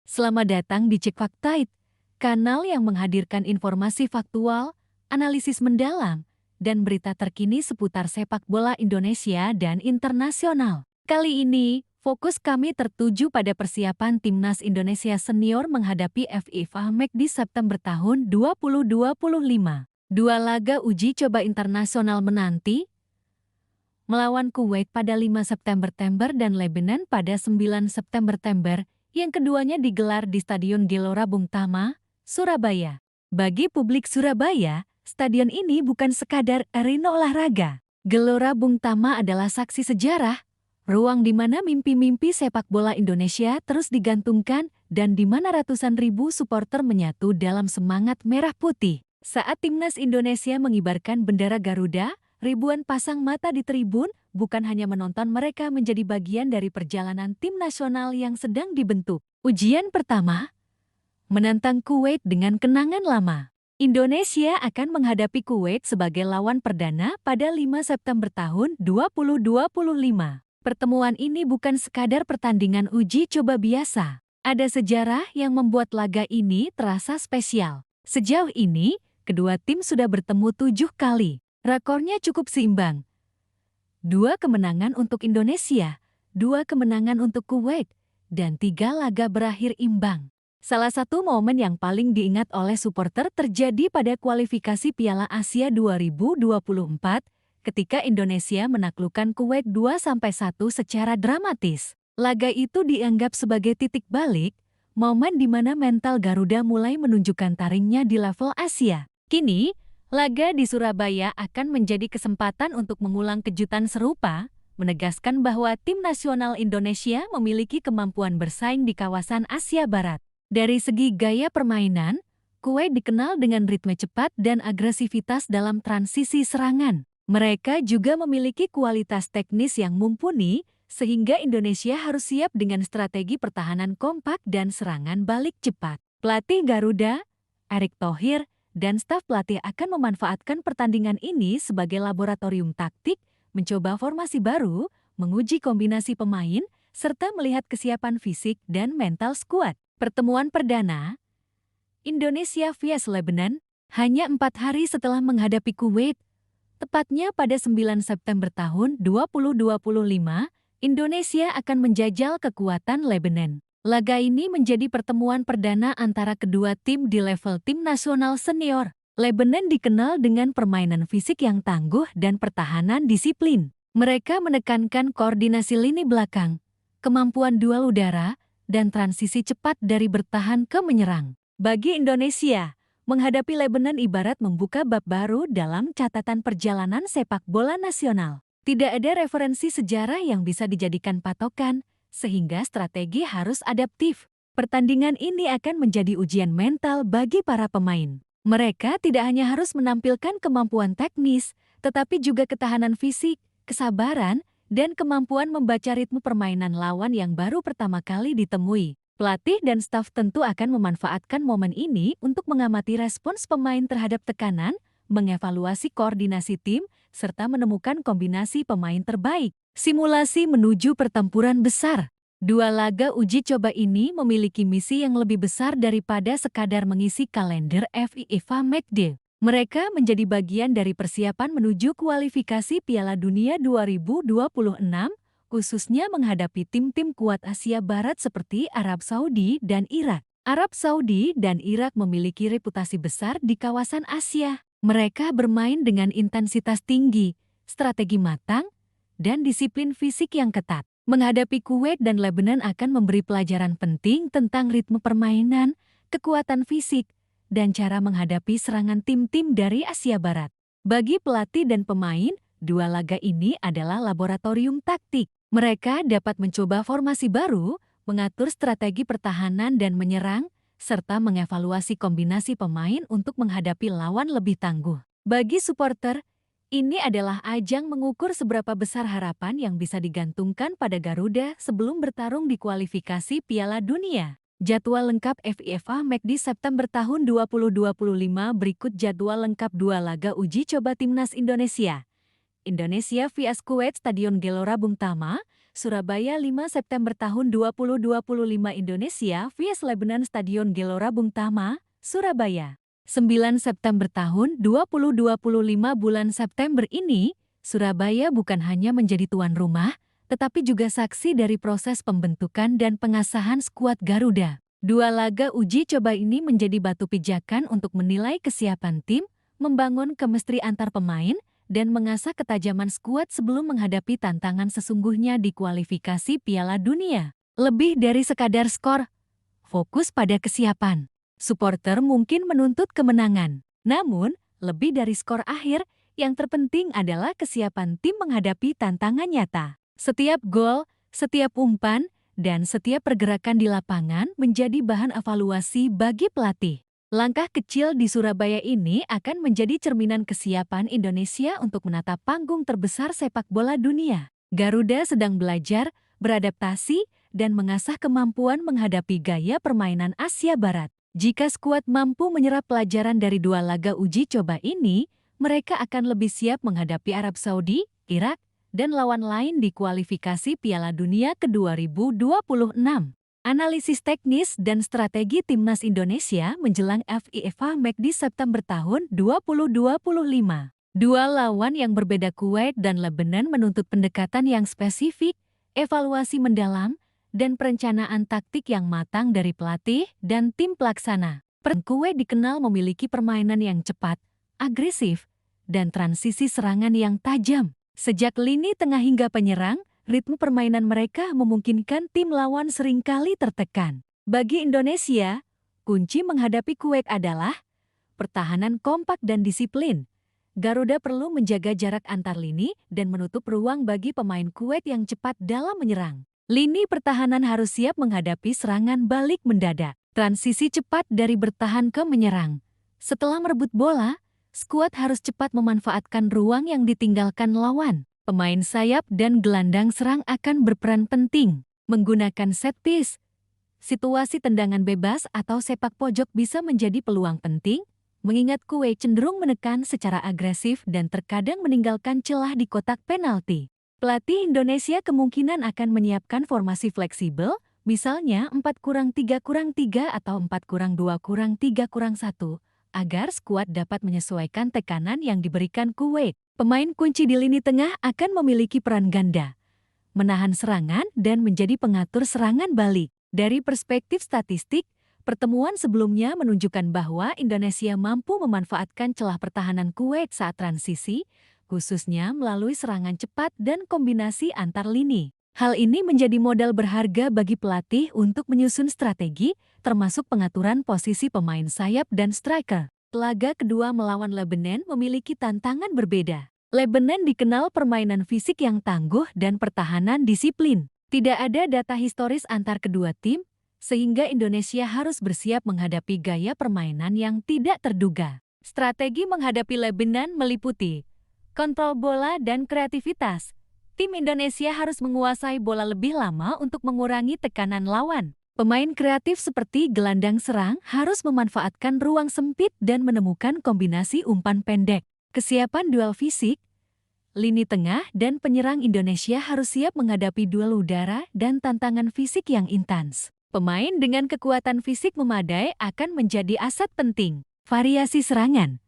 Selamat datang di Cek Faktaid, kanal yang menghadirkan informasi faktual, analisis mendalam, dan berita terkini seputar sepak bola Indonesia dan internasional. Kali ini, fokus kami tertuju pada persiapan Timnas Indonesia Senior menghadapi FIFA Match di September tahun 2025. Dua laga uji coba internasional menanti, melawan Kuwait pada 5 September dan Lebanon pada 9 September, yang keduanya digelar di Stadion Gelora Bung Tama, Surabaya. Bagi publik Surabaya, stadion ini bukan sekadar arena olahraga. Gelora Bung Tama adalah saksi sejarah, ruang di mana mimpi-mimpi sepak bola Indonesia terus digantungkan dan di mana ratusan ribu supporter menyatu dalam semangat merah putih. Saat Timnas Indonesia mengibarkan bendera Garuda, ribuan pasang mata di tribun bukan hanya menonton, mereka menjadi bagian dari perjalanan tim nasional yang sedang dibentuk. Ujian pertama, menantang Kuwait dengan kenangan lama. Indonesia akan menghadapi Kuwait sebagai lawan perdana pada 5 September tahun 2025. Pertemuan ini bukan sekadar pertandingan uji coba biasa. Ada sejarah yang membuat laga ini terasa spesial. Sejauh ini, kedua tim sudah bertemu 7 kali. Rakornya cukup seimbang. 2 kemenangan untuk Indonesia, 2 kemenangan untuk Kuwait, dan 3 laga berakhir imbang. Salah satu momen yang paling diingat oleh supporter terjadi pada kualifikasi Piala Asia 2024 ketika Indonesia menaklukkan Kuwait 2-1 secara dramatis. Laga itu dianggap sebagai titik balik, momen di mana mental Garuda mulai menunjukkan taringnya di level Asia. Kini, laga di Surabaya akan menjadi kesempatan untuk mengulang kejutan serupa, menegaskan bahwa tim nasional Indonesia memiliki kemampuan bersaing di kawasan Asia Barat. Dari segi gaya permainan, Kuwait dikenal dengan ritme cepat dan agresivitas dalam transisi serangan. Mereka juga memiliki kualitas teknis yang mumpuni, sehingga Indonesia harus siap dengan strategi pertahanan kompak dan serangan balik cepat. Pelatih Garuda, Erick Thohir, dan staf pelatih akan memanfaatkan pertandingan ini sebagai laboratorium taktik, mencoba formasi baru, menguji kombinasi pemain, serta melihat kesiapan fisik dan mental skuad. Pertemuan perdana, Indonesia vs Lebanon, hanya 4 hari setelah menghadapi Kuwait. Tepatnya pada 9 September tahun 2025, Indonesia akan menjajal kekuatan Lebanon. Laga ini menjadi pertemuan perdana antara kedua tim di level tim nasional senior. Lebanon dikenal dengan permainan fisik yang tangguh dan pertahanan disiplin. Mereka menekankan koordinasi lini belakang, kemampuan duel udara, dan transisi cepat dari bertahan ke menyerang. Bagi Indonesia, menghadapi Lebanon ibarat membuka bab baru dalam catatan perjalanan sepak bola nasional. Tidak ada referensi sejarah yang bisa dijadikan patokan, sehingga strategi harus adaptif. Pertandingan ini akan menjadi ujian mental bagi para pemain. Mereka tidak hanya harus menampilkan kemampuan teknis, tetapi juga ketahanan fisik, kesabaran, dan kemampuan membaca ritme permainan lawan yang baru pertama kali ditemui. Pelatih dan staf tentu akan memanfaatkan momen ini untuk mengamati respons pemain terhadap tekanan, mengevaluasi koordinasi tim, serta menemukan kombinasi pemain terbaik. Simulasi menuju pertempuran besar. 2 laga uji coba ini memiliki misi yang lebih besar daripada sekadar mengisi kalender FIFA Matchday. Mereka menjadi bagian dari persiapan menuju kualifikasi Piala Dunia 2026, khususnya menghadapi tim-tim kuat Asia Barat seperti Arab Saudi dan Irak. Arab Saudi dan Irak memiliki reputasi besar di kawasan Asia. Mereka bermain dengan intensitas tinggi, strategi matang, dan disiplin fisik yang ketat. Menghadapi Kuwait dan Lebanon akan memberi pelajaran penting tentang ritme permainan, kekuatan fisik, dan cara menghadapi serangan tim-tim dari Asia Barat. Bagi pelatih dan pemain, 2 laga ini adalah laboratorium taktik. Mereka dapat mencoba formasi baru, mengatur strategi pertahanan dan menyerang, serta mengevaluasi kombinasi pemain untuk menghadapi lawan lebih tangguh. Bagi supporter, ini adalah ajang mengukur seberapa besar harapan yang bisa digantungkan pada Garuda sebelum bertarung di kualifikasi Piala Dunia. Jadwal lengkap FIFA Match di September tahun 2025 berikut jadwal lengkap 2 laga uji coba Timnas Indonesia. Indonesia vs Kuwait Stadion Gelora Bung Tama, Surabaya 5 September tahun 2025 Indonesia vs Lebanon Stadion Gelora Bung Tama, Surabaya. 9 September tahun 2025 bulan September ini, Surabaya bukan hanya menjadi tuan rumah, tetapi juga saksi dari proses pembentukan dan pengasahan skuad Garuda. Dua laga uji coba ini menjadi batu pijakan untuk menilai kesiapan tim, membangun kemistri antar pemain, dan mengasah ketajaman skuad sebelum menghadapi tantangan sesungguhnya di kualifikasi Piala Dunia. Lebih dari sekadar skor, fokus pada kesiapan. Supporter mungkin menuntut kemenangan, namun lebih dari skor akhir, yang terpenting adalah kesiapan tim menghadapi tantangan nyata. Setiap gol, setiap umpan, dan setiap pergerakan di lapangan menjadi bahan evaluasi bagi pelatih. Langkah kecil di Surabaya ini akan menjadi cerminan kesiapan Indonesia untuk menatap panggung terbesar sepak bola dunia. Garuda sedang belajar, beradaptasi, dan mengasah kemampuan menghadapi gaya permainan Asia Barat. Jika skuad mampu menyerap pelajaran dari dua laga uji coba ini, mereka akan lebih siap menghadapi Arab Saudi, Irak, dan lawan lain di kualifikasi Piala Dunia ke-2026. Analisis teknis dan strategi Timnas Indonesia menjelang FIFA Match di September tahun 2025. Dua lawan yang berbeda Kuwait dan Lebanon menuntut pendekatan yang spesifik, evaluasi mendalam, dan perencanaan taktik yang matang dari pelatih dan tim pelaksana. Kuwait dikenal memiliki permainan yang cepat, agresif, dan transisi serangan yang tajam. Sejak lini tengah hingga penyerang, ritme permainan mereka memungkinkan tim lawan seringkali tertekan. Bagi Indonesia, kunci menghadapi Kuwait adalah pertahanan kompak dan disiplin. Garuda perlu menjaga jarak antar lini dan menutup ruang bagi pemain Kuwait yang cepat dalam menyerang. Lini pertahanan harus siap menghadapi serangan balik mendadak. Transisi cepat dari bertahan ke menyerang. Setelah merebut bola, skuad harus cepat memanfaatkan ruang yang ditinggalkan lawan. Pemain sayap dan gelandang serang akan berperan penting. Menggunakan set piece, situasi tendangan bebas atau sepak pojok bisa menjadi peluang penting, mengingat Kuwait cenderung menekan secara agresif dan terkadang meninggalkan celah di kotak penalti. Pelatih Indonesia kemungkinan akan menyiapkan formasi fleksibel, misalnya 4-3-3 atau 4-2-3-1, agar skuad dapat menyesuaikan tekanan yang diberikan Kuwait. Pemain kunci di lini tengah akan memiliki peran ganda, menahan serangan dan menjadi pengatur serangan balik. Dari perspektif statistik, pertemuan sebelumnya menunjukkan bahwa Indonesia mampu memanfaatkan celah pertahanan Kuwait saat transisi, khususnya melalui serangan cepat dan kombinasi antar lini. Hal ini menjadi modal berharga bagi pelatih untuk menyusun strategi, termasuk pengaturan posisi pemain sayap dan striker. Laga kedua melawan Lebanon memiliki tantangan berbeda. Lebanon dikenal permainan fisik yang tangguh dan pertahanan disiplin. Tidak ada data historis antar kedua tim, sehingga Indonesia harus bersiap menghadapi gaya permainan yang tidak terduga. Strategi menghadapi Lebanon meliputi kontrol bola dan kreativitas. Tim Indonesia harus menguasai bola lebih lama untuk mengurangi tekanan lawan. Pemain kreatif seperti gelandang serang harus memanfaatkan ruang sempit dan menemukan kombinasi umpan pendek. Kesiapan duel fisik, lini tengah dan penyerang Indonesia harus siap menghadapi duel udara dan tantangan fisik yang intens. Pemain dengan kekuatan fisik memadai akan menjadi aset penting. Variasi serangan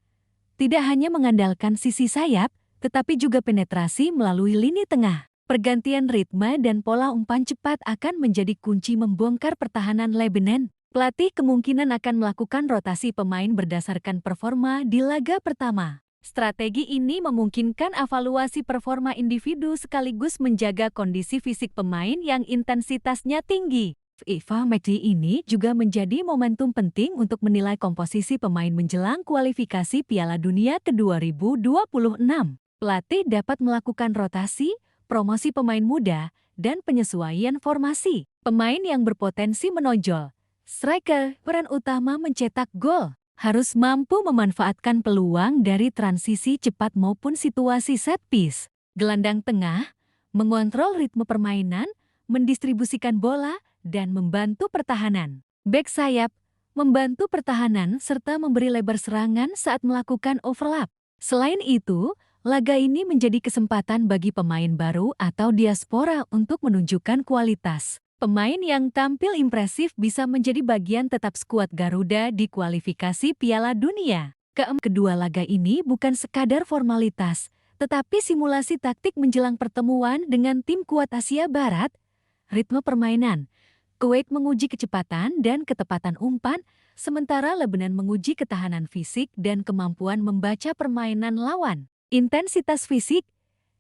tidak hanya mengandalkan sisi sayap, tetapi juga penetrasi melalui lini tengah. Pergantian ritme dan pola umpan cepat akan menjadi kunci membongkar pertahanan Lebanon. Pelatih kemungkinan akan melakukan rotasi pemain berdasarkan performa di laga pertama. Strategi ini memungkinkan evaluasi performa individu sekaligus menjaga kondisi fisik pemain yang intensitasnya tinggi. FIFA Match ini juga menjadi momentum penting untuk menilai komposisi pemain menjelang kualifikasi Piala Dunia ke-2026. Pelatih dapat melakukan rotasi, promosi pemain muda, dan penyesuaian formasi. Pemain yang berpotensi menonjol. Striker, peran utama mencetak gol, harus mampu memanfaatkan peluang dari transisi cepat maupun situasi set piece. Gelandang tengah, mengontrol ritme permainan, mendistribusikan bola, dan membantu pertahanan. Bek sayap, membantu pertahanan serta memberi lebar serangan saat melakukan overlap. Selain itu, Laga ini menjadi kesempatan bagi pemain baru atau diaspora untuk menunjukkan kualitas. Pemain yang tampil impresif bisa menjadi bagian tetap skuad Garuda di kualifikasi Piala Dunia. Kedua laga ini bukan sekadar formalitas, tetapi simulasi taktik menjelang pertemuan dengan tim kuat Asia Barat. Ritme permainan, Kuwait menguji kecepatan dan ketepatan umpan, sementara Lebanon menguji ketahanan fisik dan kemampuan membaca permainan lawan. Intensitas fisik,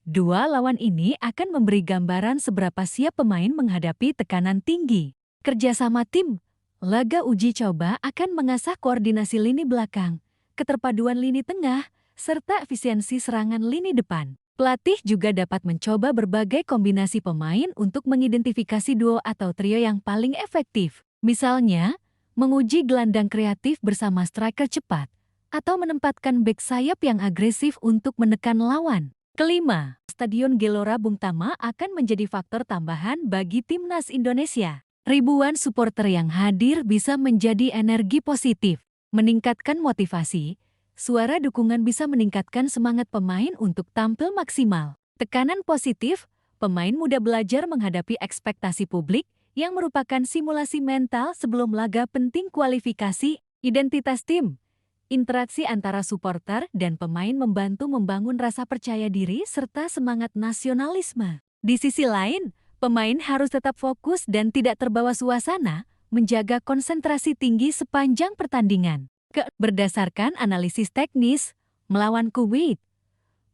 dua lawan ini akan memberi gambaran seberapa siap pemain menghadapi tekanan tinggi. Kerjasama tim, laga uji coba akan mengasah koordinasi lini belakang, keterpaduan lini tengah, serta efisiensi serangan lini depan. Pelatih juga dapat mencoba berbagai kombinasi pemain untuk mengidentifikasi duo atau trio yang paling efektif. Misalnya, menguji gelandang kreatif bersama striker cepat, atau menempatkan bek sayap yang agresif untuk menekan lawan. Kelima, Stadion Gelora Bung Tomo akan menjadi faktor tambahan bagi timnas Indonesia. Ribuan supporter yang hadir bisa menjadi energi positif, meningkatkan motivasi. Suara dukungan bisa meningkatkan semangat pemain untuk tampil maksimal. Tekanan positif, pemain muda belajar menghadapi ekspektasi publik yang merupakan simulasi mental sebelum laga penting kualifikasi. Identitas tim, interaksi antara supporter dan pemain membantu membangun rasa percaya diri serta semangat nasionalisme. Di sisi lain, pemain harus tetap fokus dan tidak terbawa suasana, menjaga konsentrasi tinggi sepanjang pertandingan. Berdasarkan analisis teknis, melawan Kuwait,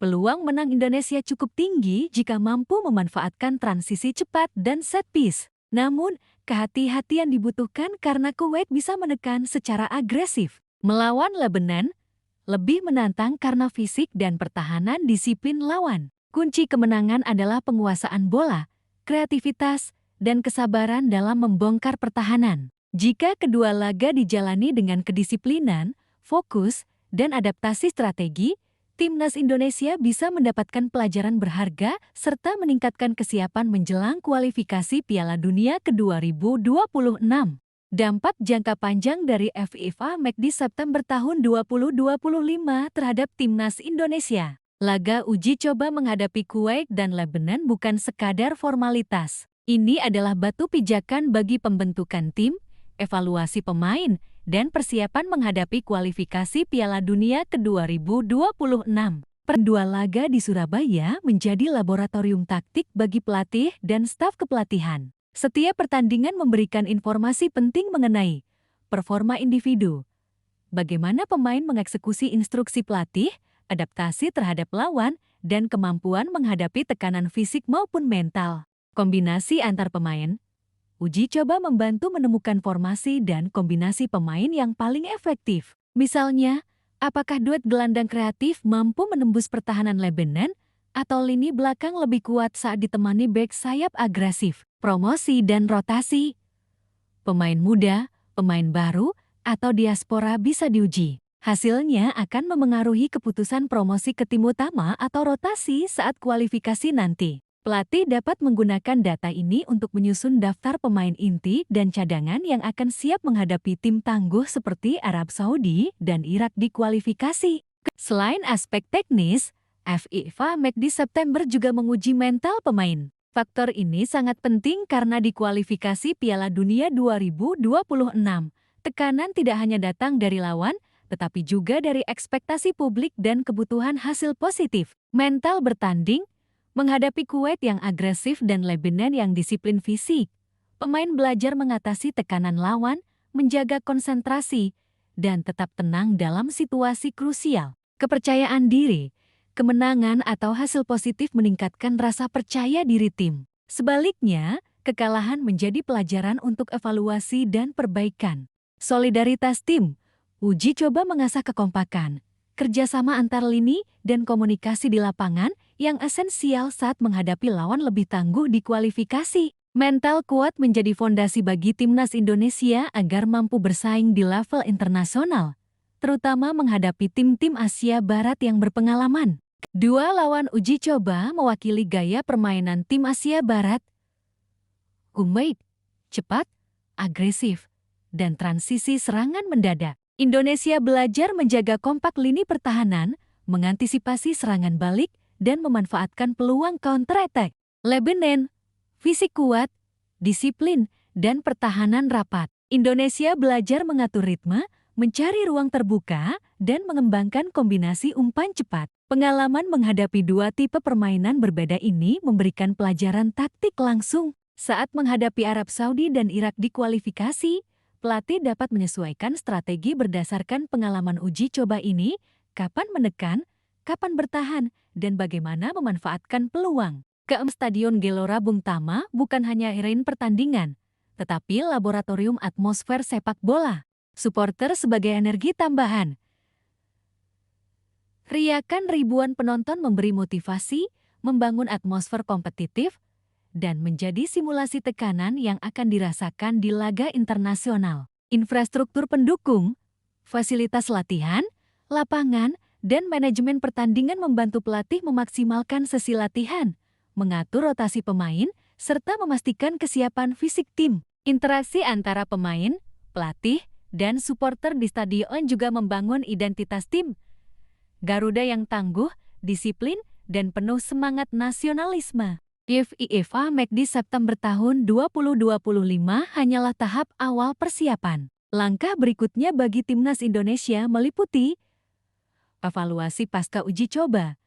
peluang menang Indonesia cukup tinggi jika mampu memanfaatkan transisi cepat dan set piece. Namun, kehati-hatian dibutuhkan karena Kuwait bisa menekan secara agresif. Melawan Lebanon, lebih menantang karena fisik dan pertahanan disiplin lawan. Kunci kemenangan adalah penguasaan bola, kreativitas, dan kesabaran dalam membongkar pertahanan. Jika kedua laga dijalani dengan kedisiplinan, fokus, dan adaptasi strategi, timnas Indonesia bisa mendapatkan pelajaran berharga serta meningkatkan kesiapan menjelang kualifikasi Piala Dunia ke-2026. Dampak jangka panjang dari FIFA Match di September tahun 2025 terhadap timnas Indonesia. Laga uji coba menghadapi Kuwait dan Lebanon bukan sekadar formalitas. Ini adalah batu pijakan bagi pembentukan tim, evaluasi pemain, dan persiapan menghadapi kualifikasi Piala Dunia ke-2026. Dua laga di Surabaya menjadi laboratorium taktik bagi pelatih dan staf kepelatihan. Setiap pertandingan memberikan informasi penting mengenai performa individu, bagaimana pemain mengeksekusi instruksi pelatih, adaptasi terhadap lawan, dan kemampuan menghadapi tekanan fisik maupun mental. Kombinasi antar pemain, uji coba membantu menemukan formasi dan kombinasi pemain yang paling efektif. Misalnya, apakah duet gelandang kreatif mampu menembus pertahanan Lebanon, atau lini belakang lebih kuat saat ditemani bek sayap agresif. Promosi dan rotasi, pemain muda, pemain baru, atau diaspora bisa diuji. Hasilnya akan memengaruhi keputusan promosi ke tim utama atau rotasi saat kualifikasi nanti. Pelatih dapat menggunakan data ini untuk menyusun daftar pemain inti dan cadangan yang akan siap menghadapi tim tangguh seperti Arab Saudi dan Irak di kualifikasi. Selain aspek teknis, FIFA Match di September juga menguji mental pemain. Faktor ini sangat penting karena di kualifikasi Piala Dunia 2026, tekanan tidak hanya datang dari lawan, tetapi juga dari ekspektasi publik dan kebutuhan hasil positif. Mental bertanding, menghadapi Kuwait yang agresif dan Lebanon yang disiplin fisik. Pemain belajar mengatasi tekanan lawan, menjaga konsentrasi, dan tetap tenang dalam situasi krusial. Kepercayaan diri, kemenangan atau hasil positif meningkatkan rasa percaya diri tim. Sebaliknya, kekalahan menjadi pelajaran untuk evaluasi dan perbaikan. Solidaritas tim, uji coba mengasah kekompakan, kerjasama antar lini, dan komunikasi di lapangan yang esensial saat menghadapi lawan lebih tangguh di kualifikasi. Mental kuat menjadi fondasi bagi timnas Indonesia agar mampu bersaing di level internasional, terutama menghadapi tim-tim Asia Barat yang berpengalaman. Dua lawan uji coba mewakili gaya permainan tim Asia Barat. Kuwait, cepat, agresif, dan transisi serangan mendadak. Indonesia belajar menjaga kompak lini pertahanan, mengantisipasi serangan balik, dan memanfaatkan peluang counter-attack. Lebanon, fisik kuat, disiplin, dan pertahanan rapat. Indonesia belajar mengatur ritme, mencari ruang terbuka, dan mengembangkan kombinasi umpan cepat. Pengalaman menghadapi dua tipe permainan berbeda ini memberikan pelajaran taktik langsung. Saat menghadapi Arab Saudi dan Irak di kualifikasi, pelatih dapat menyesuaikan strategi berdasarkan pengalaman uji coba ini, kapan menekan, kapan bertahan, dan bagaimana memanfaatkan peluang. Stadion Gelora Bung Tama bukan hanya arena pertandingan, tetapi laboratorium atmosfer sepak bola. Supporter sebagai energi tambahan. Riakan ribuan penonton memberi motivasi, membangun atmosfer kompetitif, dan menjadi simulasi tekanan yang akan dirasakan di laga internasional. Infrastruktur pendukung, fasilitas latihan, lapangan, dan manajemen pertandingan membantu pelatih memaksimalkan sesi latihan, mengatur rotasi pemain, serta memastikan kesiapan fisik tim. Interaksi antara pemain, pelatih, dan supporter di stadion juga membangun identitas tim. Garuda yang tangguh, disiplin, dan penuh semangat nasionalisme. FIFA McD September tahun 2025 hanyalah tahap awal persiapan. Langkah berikutnya bagi timnas Indonesia meliputi evaluasi pasca uji coba,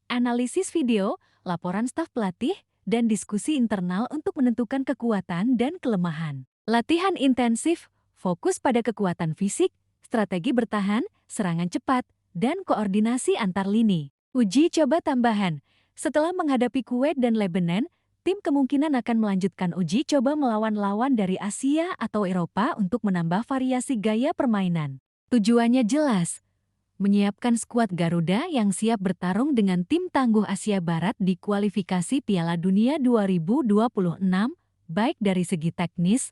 analisis video, laporan staf pelatih, dan diskusi internal untuk menentukan kekuatan dan kelemahan. Latihan intensif, fokus pada kekuatan fisik, strategi bertahan, serangan cepat, dan koordinasi antar lini. Uji coba tambahan. Setelah menghadapi Kuwait dan Lebanon, tim kemungkinan akan melanjutkan uji coba melawan lawan dari Asia atau Eropa untuk menambah variasi gaya permainan. Tujuannya jelas, menyiapkan skuad Garuda yang siap bertarung dengan tim tangguh Asia Barat di kualifikasi Piala Dunia 2026, baik dari segi teknis,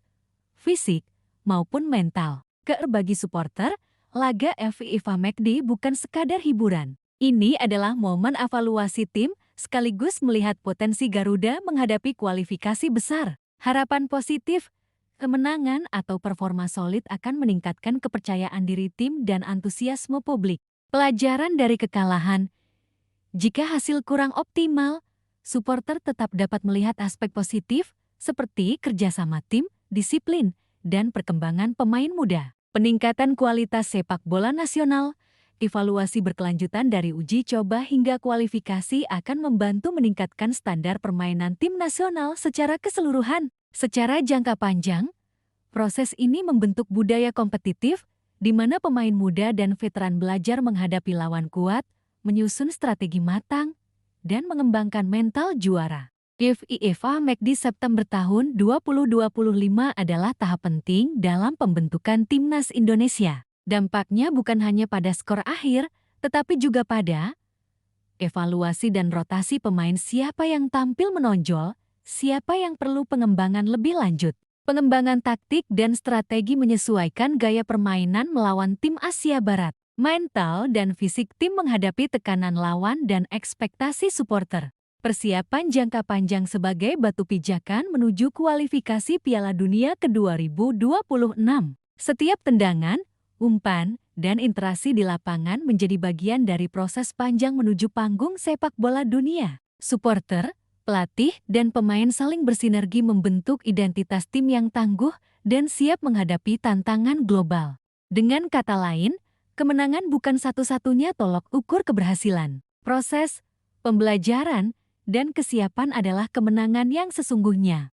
fisik, maupun mental. Bagi supporter, laga FIFA McD bukan sekadar hiburan. Ini adalah momen evaluasi tim sekaligus melihat potensi Garuda menghadapi kualifikasi besar. Harapan positif, kemenangan atau performa solid akan meningkatkan kepercayaan diri tim dan antusiasme publik. Pelajaran dari kekalahan, jika hasil kurang optimal, supporter tetap dapat melihat aspek positif seperti kerjasama tim, disiplin, dan perkembangan pemain muda. Peningkatan kualitas sepak bola nasional, evaluasi berkelanjutan dari uji coba hingga kualifikasi akan membantu meningkatkan standar permainan tim nasional secara keseluruhan. Secara jangka panjang, proses ini membentuk budaya kompetitif di mana pemain muda dan veteran belajar menghadapi lawan kuat, menyusun strategi matang, dan mengembangkan mental juara. FIFA McD September tahun 2025 adalah tahap penting dalam pembentukan timnas Indonesia. Dampaknya bukan hanya pada skor akhir, tetapi juga pada evaluasi dan rotasi pemain, siapa yang tampil menonjol, siapa yang perlu pengembangan lebih lanjut. Pengembangan taktik dan strategi menyesuaikan gaya permainan melawan tim Asia Barat. Mental dan fisik tim menghadapi tekanan lawan dan ekspektasi supporter. Persiapan jangka panjang sebagai batu pijakan menuju kualifikasi Piala Dunia ke-2026. Setiap tendangan, umpan, dan interaksi di lapangan menjadi bagian dari proses panjang menuju panggung sepak bola dunia. Supporter, pelatih, dan pemain saling bersinergi membentuk identitas tim yang tangguh dan siap menghadapi tantangan global. Dengan kata lain, kemenangan bukan satu-satunya tolok ukur keberhasilan. Proses, pembelajaran, dan kesiapan adalah kemenangan yang sesungguhnya.